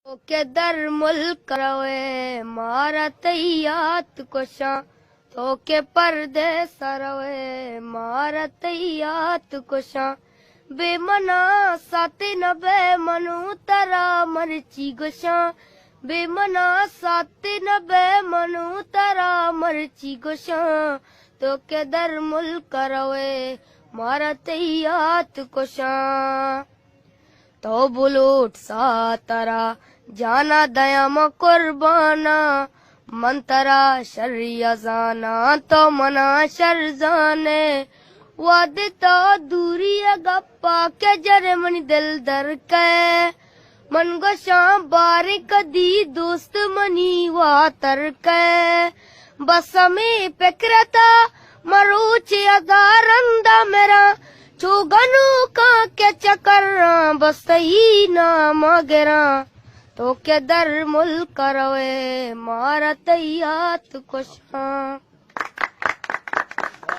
के दर मुल्क रवे मारा तैयात कोशा तो के परदेस रवे मारा तैयात कोशा बेमना साते नबे मनु तरा मरची गोशा बेमना साते नबे मनु तरा मरची गोशा तो के दर मुल्क रवे मारा तैयात कोशा तो बुलूट सा तरा जाना दया म कुर्बाना मंतरा शरिया जाना तो मना शर जाने वादे तो दूरी गप्पा के जरे मनी दिल दर के मन गोशा बारे कदी दोस्त मनी वा तर के बस में पेकरता मरूचे अगारंदा मेरा चोगनु का के चकर बस ही ना मगरा तो के दर मुल्क रवे मारा तैयात कोशा।